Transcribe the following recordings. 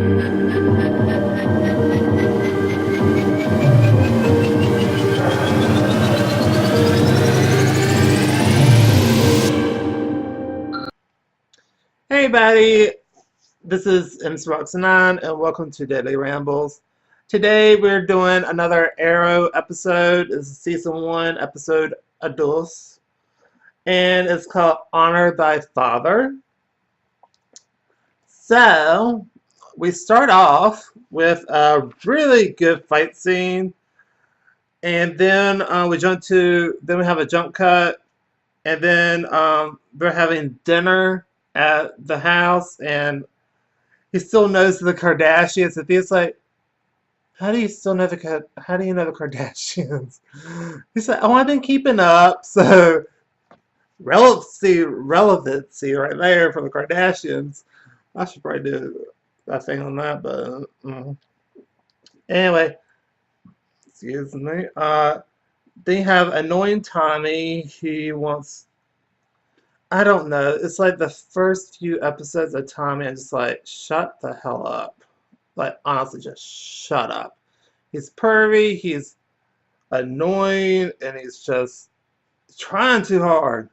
Hey everybody, this is Ms. Roxanne and welcome to Daily Rambles. Today we're doing another Arrow episode. This is season 1, episode Adults, and it's called Honor Thy Father. So we start off with a really good fight scene, and then then we have a jump cut, and then they're having dinner at the house, and he still knows the Kardashians, and he's like, "How do you still know How do you know the Kardashians?" He's like, "Oh, I've been keeping up." So relevancy right there for the Kardashians. I should probably do a thing on that, but anyway, excuse me. They have annoying Tommy. He wants. I don't know. It's like the first few episodes of Tommy, I'm just like, shut the hell up. Like, honestly, just shut up. He's pervy, he's annoying, and he's just trying too hard.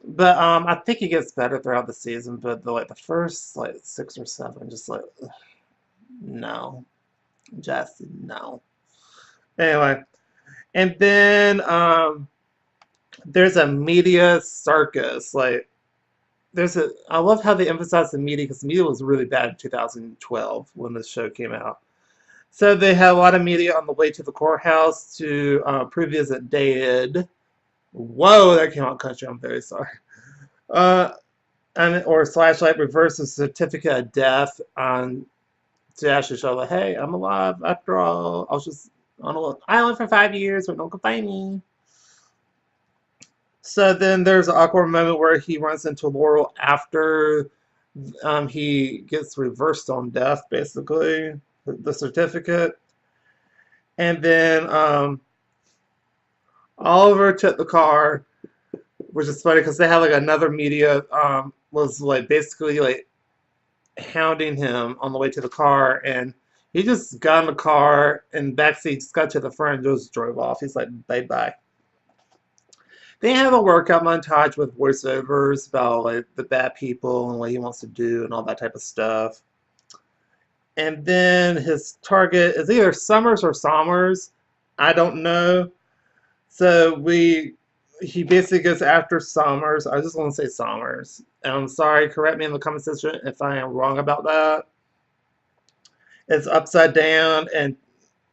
But I think he gets better throughout the season. But the first like 6 or 7, just like no, just no. Anyway, and then there's a media circus. Like I love how they emphasize the media because the media was really bad in 2012 when this show came out. So they had a lot of media on the way to the courthouse to prove he isn't dead. Whoa, that came out country. I'm very sorry. Uh, or slash like reverse the certificate of death to actually show like, hey, I'm alive after all. I was just on an island for 5 years, but no one can find me. So then there's an awkward moment where he runs into Laurel after he gets reversed on death, basically, the certificate. And then Oliver took the car, which is funny because they had like another media was like basically like hounding him on the way to the car, and he just got in the car and backseat, just got to the front and just drove off. He's like, bye bye. They have a workout montage with voiceovers about like the bad people and what he wants to do and all that type of stuff. And then his target is either Summers or Sommers. I don't know. So he basically goes after Sommers. I just want to say Sommers. And I'm sorry, correct me in the comment section if I am wrong about that. It's upside down, and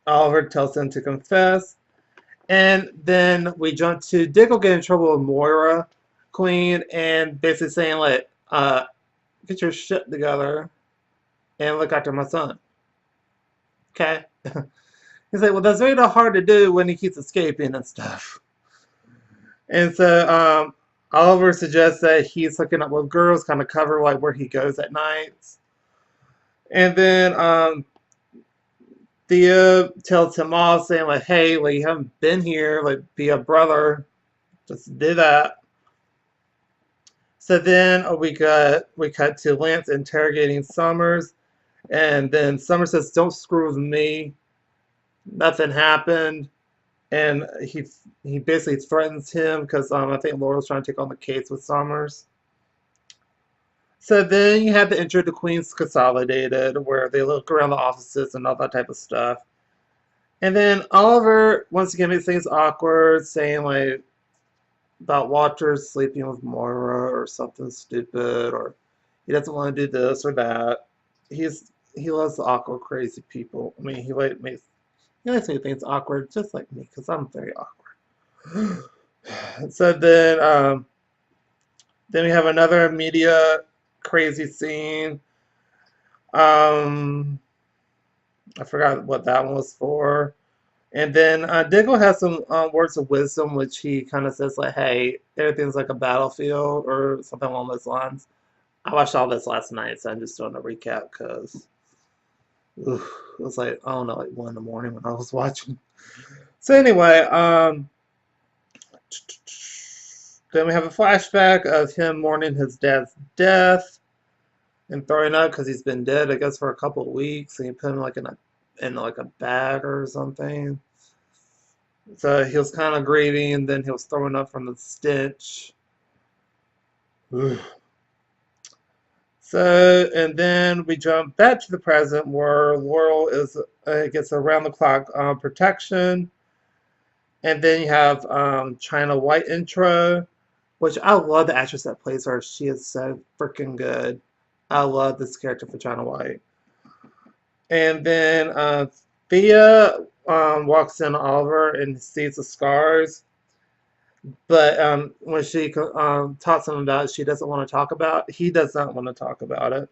Oliver tells him to confess. And then we jump to Diggle getting in trouble with Moira Queen and basically saying like, get your shit together and look after my son. Okay? He's like, well, that's very hard to do when he keeps escaping and stuff. And so Oliver suggests that he's hooking up with girls, kind of cover like where he goes at nights. And then Thea tells him off, saying like, "Hey, like you haven't been here, like be a brother, just do that." So then we cut to Lance interrogating Summers, and then Summers says, "Don't screw with me. Nothing happened." And he basically threatens him because I think Laurel's trying to take on the case with Summers. So then you have the intro to Queens Consolidated, where they look around the offices and all that type of stuff. And then Oliver once again makes things awkward, saying like about Walter sleeping with Moira or something stupid, or he doesn't want to do this or that. He loves the awkward, crazy people. I mean, he likes to make things awkward, just like me, because I'm very awkward. So then we have another media crazy scene. I forgot what that one was for. And then Diggle has some words of wisdom, which he kind of says like, "Hey, everything's like a battlefield," or something along those lines. I watched all this last night, so I'm just doing a recap because it was like, I don't know, like 1 in the morning when I was watching. So anyway, then we have a flashback of him mourning his dad's death. and throwing up because he's been dead, I guess, for a couple of weeks, and he put him like in like a bag or something. So he was kind of grieving, and then he was throwing up from the stench. So, and then we jump back to the present where Laurel is gets around the clock protection, and then you have China White intro, which I love the actress that plays her. She is so freaking good. I love this character for China White. And then Thea walks in Oliver and sees the scars, but when she talks to him about it, she doesn't want to talk about it. He does not want to talk about it.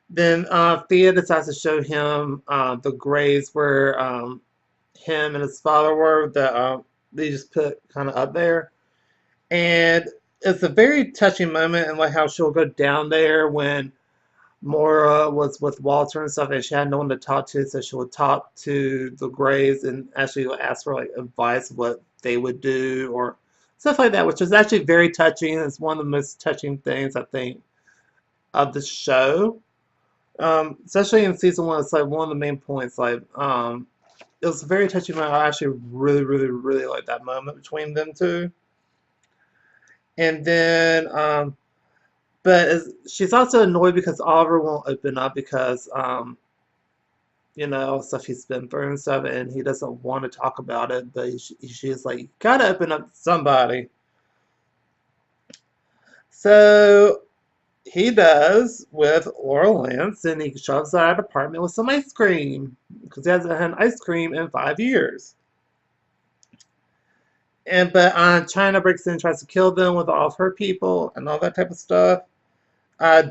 Then Thea decides to show him the graves where him and his father were that they just put kind of up there. And it's a very touching moment, and like how she'll go down there when Maura was with Walter and stuff, and she had no one to talk to, so she would talk to the Grays and actually ask for like advice what they would do or stuff like that, which is actually very touching. It's one of the most touching things I think of the show, especially in season one. It's like one of the main points. Like it was a very touching moment. I actually really, really, really like that moment between them two. And then but she's also annoyed because Oliver won't open up because, stuff he's been through and stuff, and he doesn't want to talk about it. But she's like, you gotta open up to somebody. So he does with Laurel Lance, and he shoves out of the apartment with some ice cream because he hasn't had ice cream in 5 years. But China breaks in and tries to kill them with all of her people and all that type of stuff.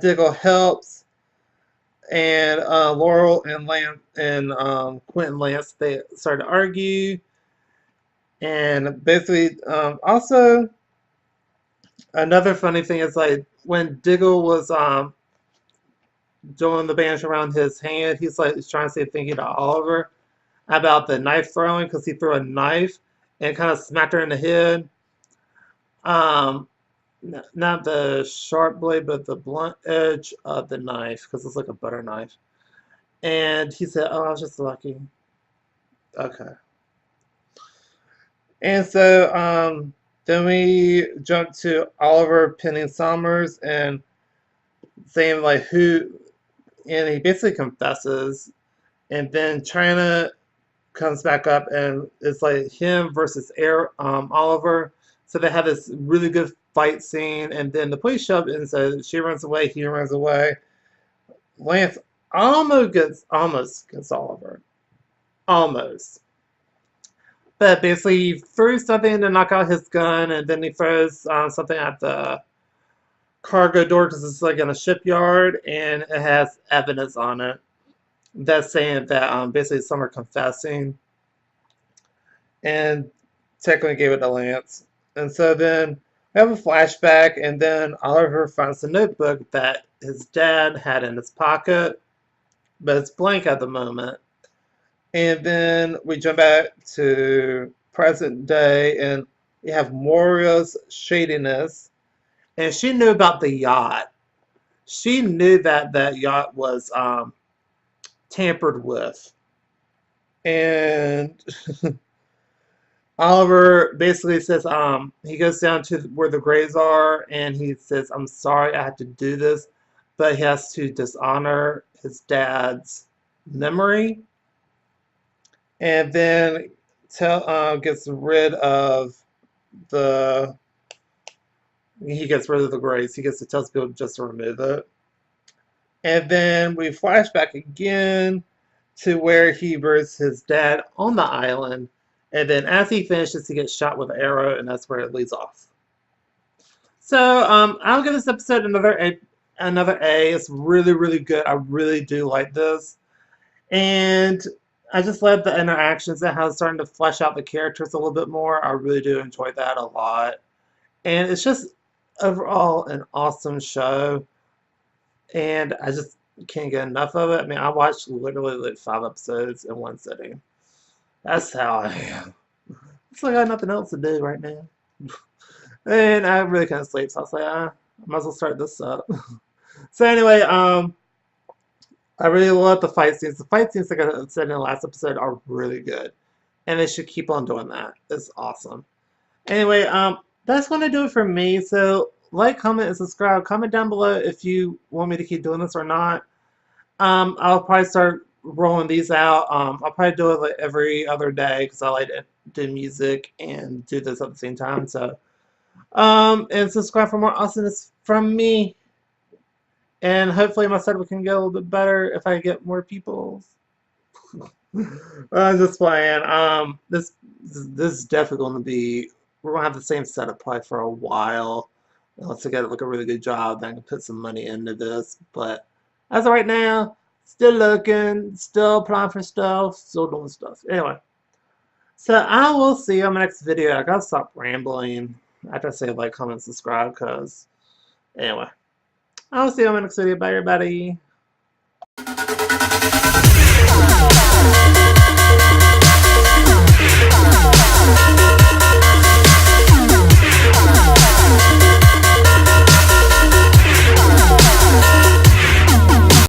Diggle helps, and Laurel and Lance and Quentin Lance they start to argue, and basically also another funny thing is like when Diggle was doing the bandage around his hand, he's trying to say thank you to Oliver about the knife throwing because he threw a knife and kind of smacked her in the head. Um, Not the sharp blade, but the blunt edge of the knife, because it's like a butter knife. And he said, "Oh, I was just lucky." Okay. And so then we jump to Oliver pinning Summers and saying like who, and he basically confesses, and then China comes back up and it's like him versus Oliver. So they have this really good fight scene, and then the police show up, and so she runs away, he runs away. Lance almost gets Oliver, almost. But basically, he threw something to knock out his gun, and then he throws something at the cargo door because it's like in a shipyard, and it has evidence on it that's saying that basically some are confessing, and technically gave it to Lance. And so then we have a flashback, and then Oliver finds the notebook that his dad had in his pocket, but it's blank at the moment. And then we jump back to present day, and we have Moria's shadiness, and she knew about the yacht. She knew that that yacht was tampered with. And Oliver basically says, he goes down to where the graves are, and he says, "I'm sorry I had to do this," but he has to dishonor his dad's memory, and then gets rid of the. He gets rid of the graves. He gets to tell people just to remove it, and then we flash back again to where he buries his dad on the island. And then as he finishes, he gets shot with an arrow, and that's where it leads off. So I'll give this episode another A. Another A. It's really, really good. I really do like this. And I just love the interactions and how it's starting to flesh out the characters a little bit more. I really do enjoy that a lot. And it's just overall an awesome show. And I just can't get enough of it. I mean, I watched literally like 5 episodes in one sitting. That's how I am. It's like I got nothing else to do right now. And I really couldn't sleep, so I was like, I might as well start this up. So anyway, I really love the fight scenes. The fight scenes, like I said in the last episode, are really good, and they should keep on doing that. It's awesome. Anyway, that's gonna do it for me. So like, comment, and subscribe. Comment down below if you want me to keep doing this or not. I'll probably start rolling these out. I'll probably do it like every other day because I like to do music and do this at the same time. So, and subscribe for more awesomeness from me. And hopefully my setup can get a little bit better if I get more people. I'm just playing. This is definitely going to be. We're gonna have the same setup probably for a while. Unless I get like a really good job, then I can put some money into this. But as of right now, still looking, still applying for stuff, still doing stuff. Anyway, so I will see you on my next video. I gotta stop rambling after I say like, comment, subscribe, cause anyway, I'll see you on my next video. Bye, everybody.